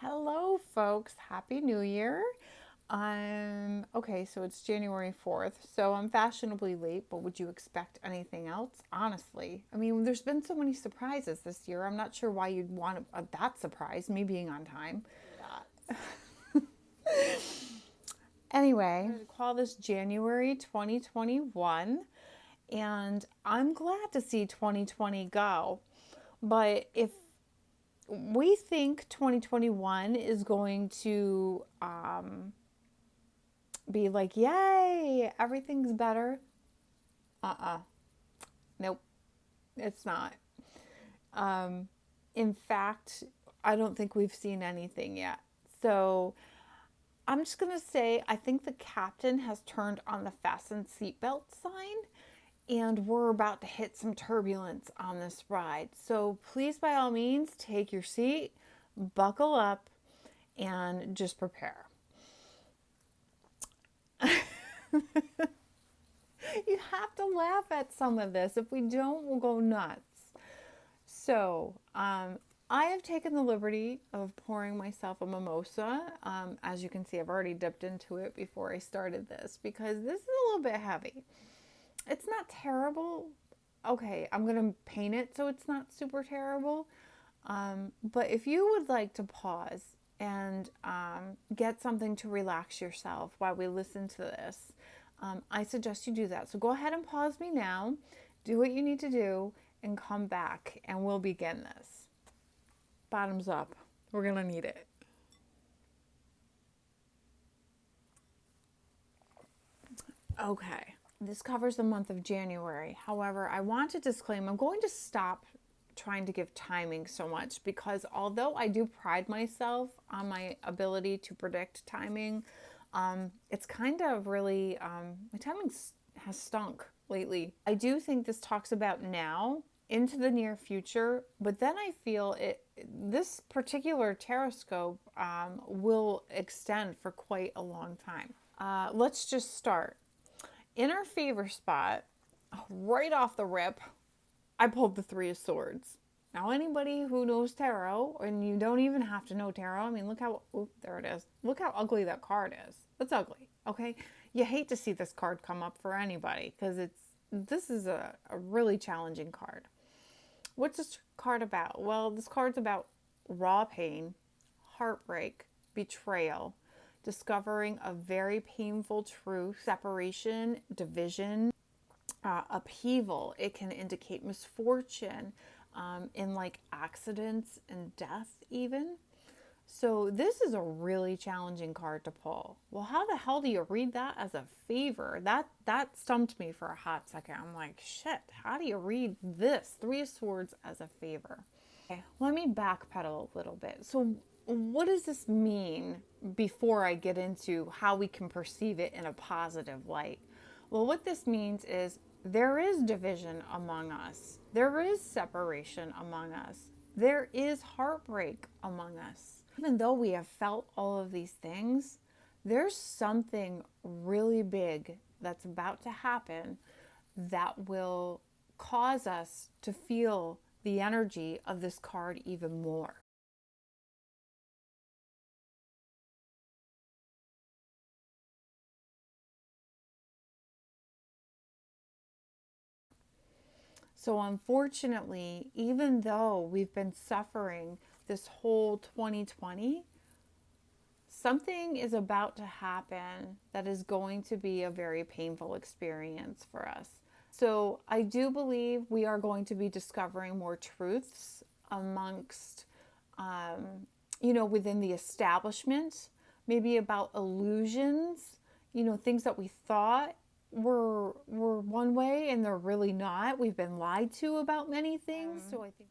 Hello, folks. Happy New Year. Okay, so it's January 4th, so I'm fashionably late, but would you expect anything else? Honestly. I mean, there's been so many surprises this year. I'm not sure why you'd want that surprise, me being on time. Anyway, I'm going to call this January 2021, and I'm glad to see 2020 go. But if we think 2021 is going to be like, yay, everything's better. Nope, it's not. Um, in fact, I don't think we've seen anything yet. So I'm just going to say, I think the captain has turned on the fasten seatbelt sign and we're about to hit some turbulence on this ride. So please, by all means, take your seat, buckle up, and just prepare. You have to laugh at some of this. If we don't, we'll go nuts. So, I have taken the liberty of pouring myself a mimosa. As you can see, I've already dipped into it before I started this because this is a little bit heavy. It's not terrible. Okay, I'm going to paint it so it's not super terrible. But if you would like to pause and get something to relax yourself while we listen to this, I suggest you do that. So go ahead and pause me now, do what you need to do, and come back, and we'll begin this. Bottoms up. We're going to need it. Okay. This covers the month of January. However, I want to disclaim I'm going to stop trying to give timing so much because although I do pride myself on my ability to predict timing, it's kind of really, my timing has stunk lately. I do think this talks about now into the near future, but then I feel this particular Tarotscope will extend for quite a long time. Let's just start. In our favor spot, right off the rip, I pulled the Three of Swords. Now, anybody who knows tarot, and you don't even have to know tarot, I mean, look how, there it is. Look how ugly that card is. It's ugly, okay? You hate to see this card come up for anybody because this is a really challenging card. What's this card about? Well, this card's about raw pain, heartbreak, betrayal, discovering a very painful truth, separation, division, upheaval. It can indicate misfortune in like accidents and death even. So this is a really challenging card to pull. Well, how the hell do you read that as a favor? That stumped me for a hot second. I'm like, shit, how do you read this Three of Swords as a favor? Okay, let me backpedal a little bit. So what does this mean before I get into how we can perceive it in a positive light? Well, what this means is there is division among us. There is separation among us. There is heartbreak among us. Even though we have felt all of these things, there's something really big that's about to happen that will cause us to feel the energy of this card even more. So, unfortunately, even though we've been suffering this whole 2020, something is about to happen that is going to be a very painful experience for us. So, I do believe we are going to be discovering more truths amongst, within the establishment, maybe about illusions, things that we thought were one way and they're really not. We've been lied to about many things.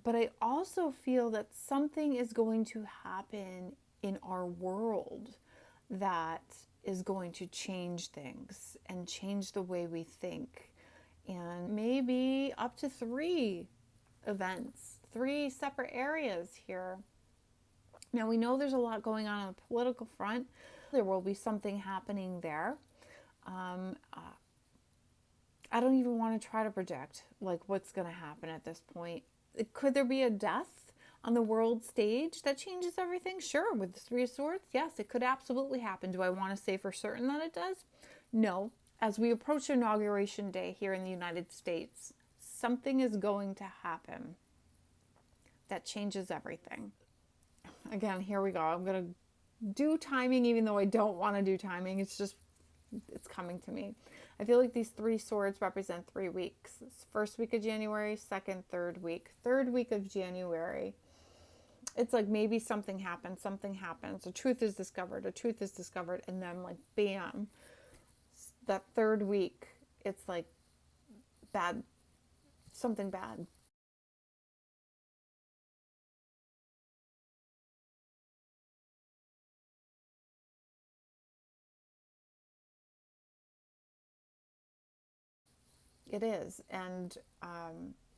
But I also feel that something is going to happen in our world that is going to change things and change the way we think. And maybe up to 3 events, 3 separate areas here. Now, we know there's a lot going on the political front. There will be something happening there. I don't even want to try to project like what's going to happen at this point. Could there be a death? on the world stage that changes everything? Sure, with the Three of Swords, yes, it could absolutely happen. Do I want to say for certain that it does? No. As we approach Inauguration Day here in the United States, something is going to happen that changes everything. Again, here we go. I'm going to do timing even though I don't want to do timing. It's coming to me. I feel like these three swords represent 3 weeks. It's first week of January, second, third week. Third week of January. It's like maybe something happens, a truth is discovered, and then like bam, that third week, it's like bad, something bad. It is. And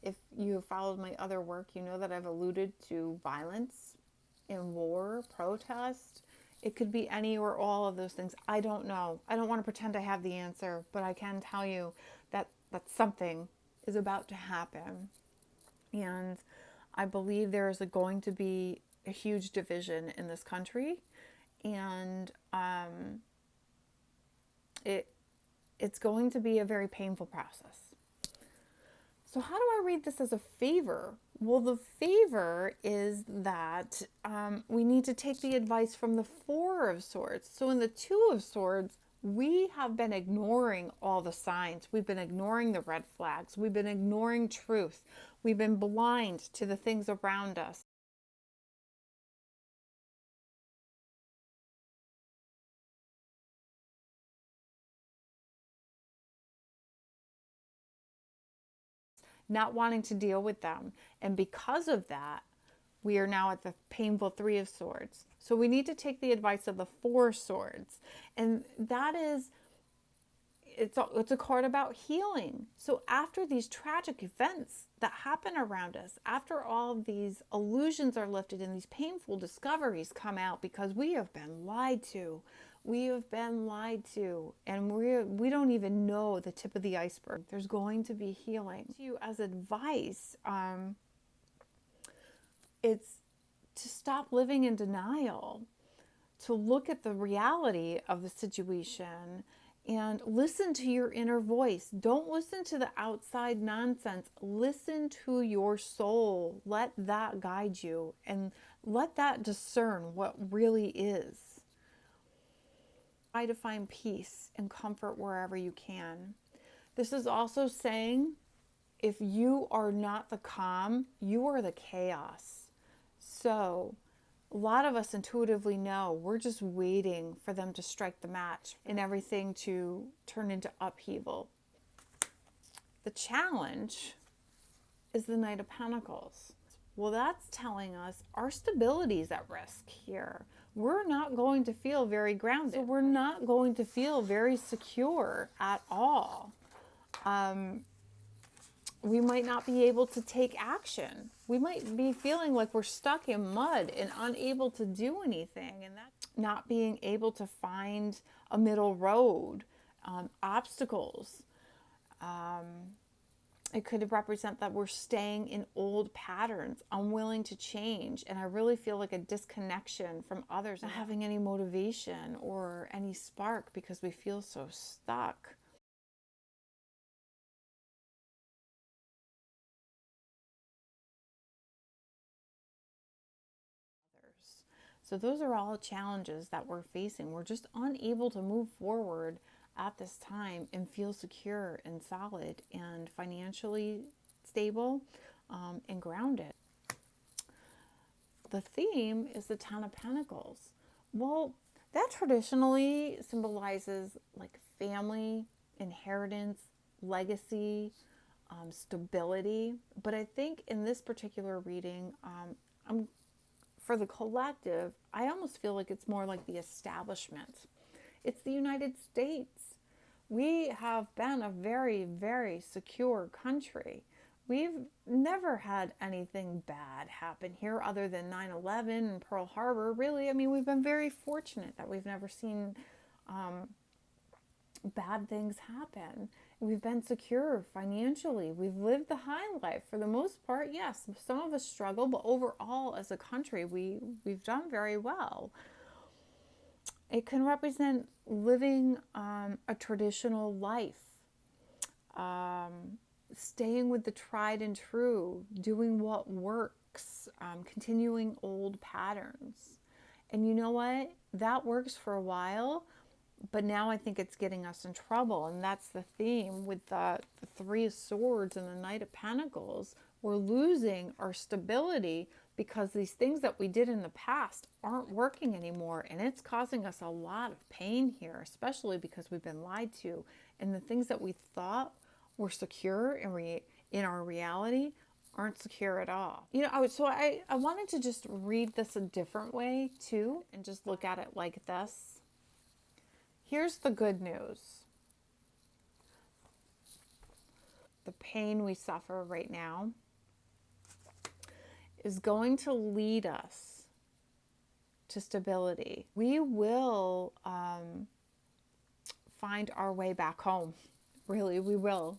if you have followed my other work, you know that I've alluded to violence in war, protest. It could be any or all of those things. I don't know. I don't want to pretend I have the answer, but I can tell you that something is about to happen. And I believe there is going to be a huge division in this country. And it it's going to be a very painful process. So how do I read this as a favor? Well, the favor is that we need to take the advice from the Four of Swords. So in the Two of Swords, we have been ignoring all the signs. We've been ignoring the red flags. We've been ignoring truth. We've been blind to the things around us. Not wanting to deal with them. And because of that, we are now at the painful Three of Swords. So we need to take the advice of the Four Swords. And that is, it's a card about healing. So after these tragic events that happen around us, after all of these illusions are lifted and these painful discoveries come out because we have been lied to, and we don't even know the tip of the iceberg. There's going to be healing. To you as advice, it's to stop living in denial, to look at the reality of the situation and listen to your inner voice. Don't listen to the outside nonsense. Listen to your soul. Let that guide you and let that discern what really is. Try to find peace and comfort wherever you can. This is also saying if you are not the calm, you are the chaos. So a lot of us intuitively know we're just waiting for them to strike the match and everything to turn into upheaval. The challenge is the Knight of Pentacles. Well, that's telling us our stability is at risk here. We're not going to feel very grounded. So we're not going to feel very secure at all. We might not be able to take action. We might be feeling like we're stuck in mud and unable to do anything. And that's not being able to find a middle road, obstacles. It could represent that we're staying in old patterns, unwilling to change. And I really feel like a disconnection from others, not having any motivation or any spark because we feel so stuck. So those are all challenges that we're facing. We're just unable to move forward at this time and feel secure and solid and financially stable and grounded. The theme is the Ten of Pentacles. Well, that traditionally symbolizes like family, inheritance, legacy, stability. But I think in this particular reading, for the collective, I almost feel like it's more like the establishment. It's the United States. We have been a very, very secure country. We've never had anything bad happen here other than 9/11 and Pearl Harbor. Really, I mean, we've been very fortunate that we've never seen bad things happen. We've been secure financially. We've lived the high life for the most part. Yes, some of us struggle, but overall, as a country, we've done very well. It can represent living a traditional life, staying with the tried and true, doing what works, continuing old patterns. And you know what? That works for a while, but now I think it's getting us in trouble. And that's the theme with the Three of Swords and the Knight of Pentacles. We're losing our stability because these things that we did in the past aren't working anymore. And it's causing us a lot of pain here, especially because we've been lied to. And the things that we thought were secure in our reality aren't secure at all. I wanted to just read this a different way too, and just look at it like this. Here's the good news. The pain we suffer right now is going to lead us to stability. We will find our way back home. Really, we will.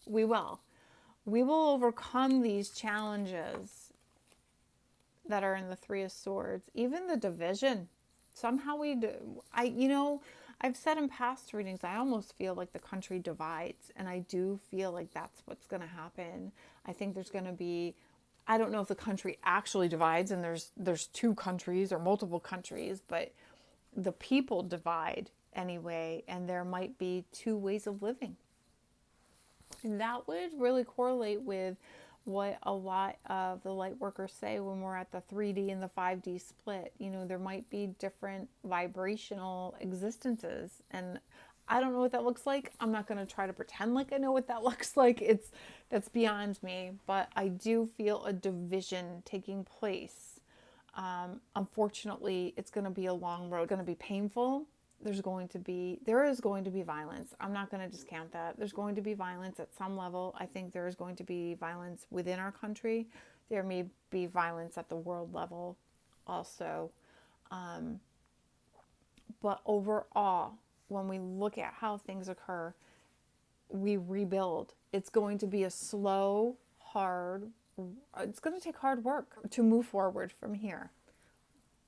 We will. We will overcome these challenges that are in the Three of Swords, even the division. Somehow we do. I've said in past readings, I almost feel like the country divides, and I do feel like that's what's going to happen. I think there's going to be, I don't know if the country actually divides and there's two countries or multiple countries, but the people divide anyway, and there might be two ways of living. And that would really correlate with what a lot of the light workers say when we're at the 3D and the 5D split. There might be different vibrational existences, and I don't know what that looks like. I'm not going to try to pretend like I know what that looks like. That's beyond me, but I do feel a division taking place. Unfortunately, it's going to be a long road. It's going to be painful. There is going to be violence. I'm not going to discount that. There's going to be violence at some level. I think there is going to be violence within our country. There may be violence at the world level also. But overall, when we look at how things occur, we rebuild. It's going to be it's going to take hard work to move forward from here.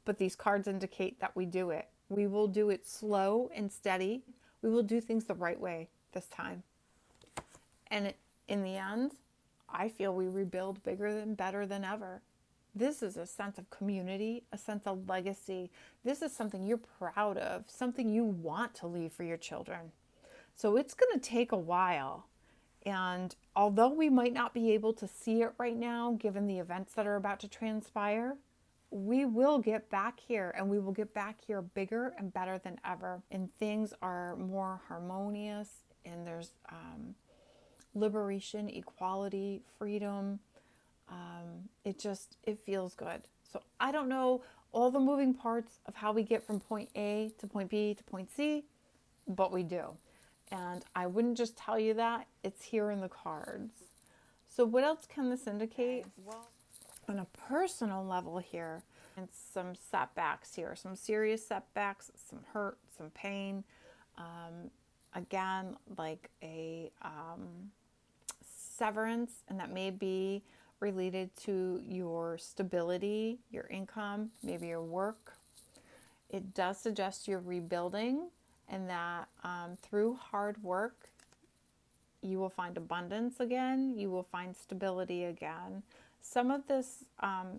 But these cards indicate that we do it. We will do it slow and steady. We will do things the right way this time. And in the end, I feel we rebuild bigger and better than ever. This is a sense of community, a sense of legacy. This is something you're proud of, something you want to leave for your children. So it's going to take a while. And although we might not be able to see it right now, given the events that are about to transpire, we will get back here, and we will get back here bigger and better than ever. And things are more harmonious, and there's liberation, equality, freedom. It feels good. So I don't know all the moving parts of how we get from point A to point B to point C, but we do. And I wouldn't just tell you that. It's here in the cards. So what else can this indicate? Well, on a personal level here, and some setbacks here, some serious setbacks, some hurt, some pain. Again, like a severance, and that may be related to your stability, your income, maybe your work. It does suggest you're rebuilding, and that through hard work, you will find abundance again, you will find stability again. Some of this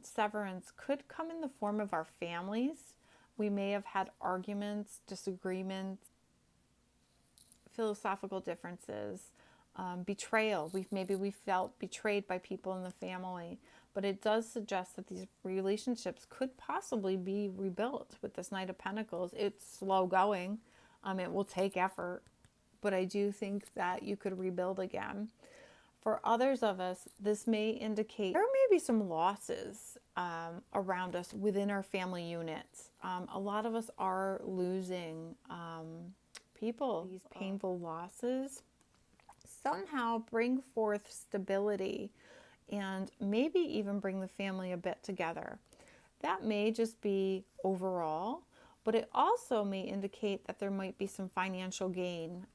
severance could come in the form of our families. We may have had arguments, disagreements, philosophical differences, betrayal. We felt betrayed by people in the family. But it does suggest that these relationships could possibly be rebuilt with this Knight of Pentacles. It's slow going. It will take effort. But I do think that you could rebuild again. For others of us, this may indicate there may be some losses around us within our family units. A lot of us are losing people. These painful losses somehow bring forth stability and maybe even bring the family a bit together. That may just be overall, but it also may indicate that there might be some financial gain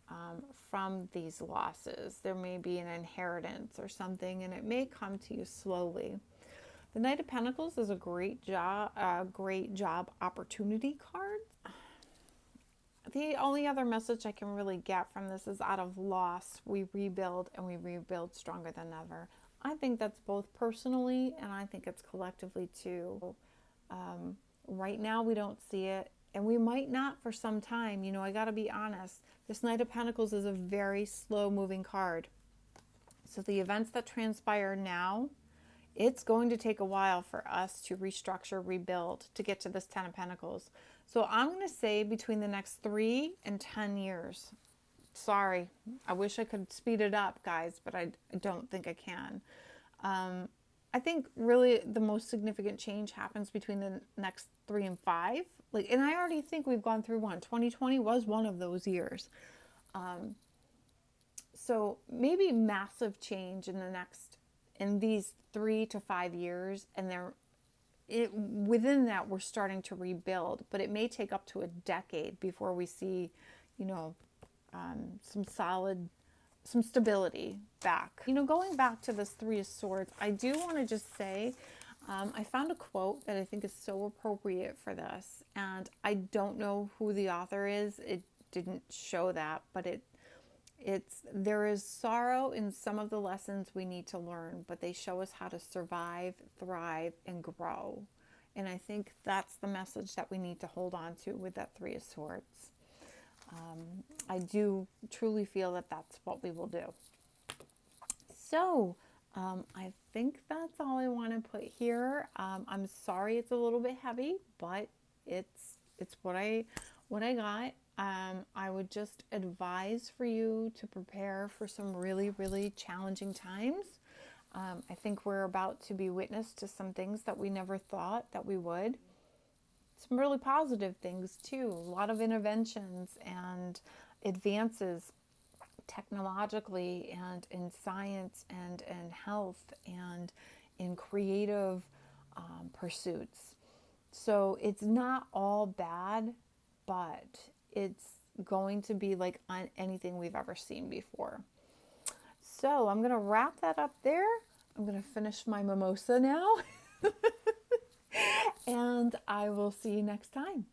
from these losses. There may be an inheritance or something, and it may come to you slowly. The Knight of Pentacles is a great job opportunity card. The only other message I can really get from this is, out of loss, we rebuild, and we rebuild stronger than ever. I think that's both personally, and I think it's collectively too. Right now we don't see it, and we might not for some time. You know, I got to be honest. This Knight of Pentacles is a very slow moving card. So the events that transpire now, it's going to take a while for us to restructure, rebuild, to get to this 10 of Pentacles. So I'm going to say between the next 3 and 10 years. Sorry, I wish I could speed it up, guys, but I don't think I can. I think really the most significant change happens between the next 3 and 5. And I already think we've gone through one. 2020 was one of those years. So maybe massive change in these 3 to 5 years, and within that we're starting to rebuild, but it may take up to a decade before we see, some stability back. Going back to this 3 of Swords, I do want to just say, I found a quote that I think is so appropriate for this, and I don't know who the author is. It didn't show that, but there is sorrow in some of the lessons we need to learn, but they show us how to survive, thrive, and grow. And I think that's the message that we need to hold on to with that 3 of Swords. I do truly feel that that's what we will do. So I think that's all I want to put here. I'm sorry it's a little bit heavy, but it's what I got. I would just advise for you to prepare for some really, really challenging times. I think we're about to be witness to some things that we never thought that we would. Some really positive things too. A lot of interventions and advances technologically and in science and in health and in creative pursuits. So it's not all bad, but it's going to be like anything we've ever seen before. So I'm going to wrap that up there. I'm going to finish my mimosa now. And I will see you next time.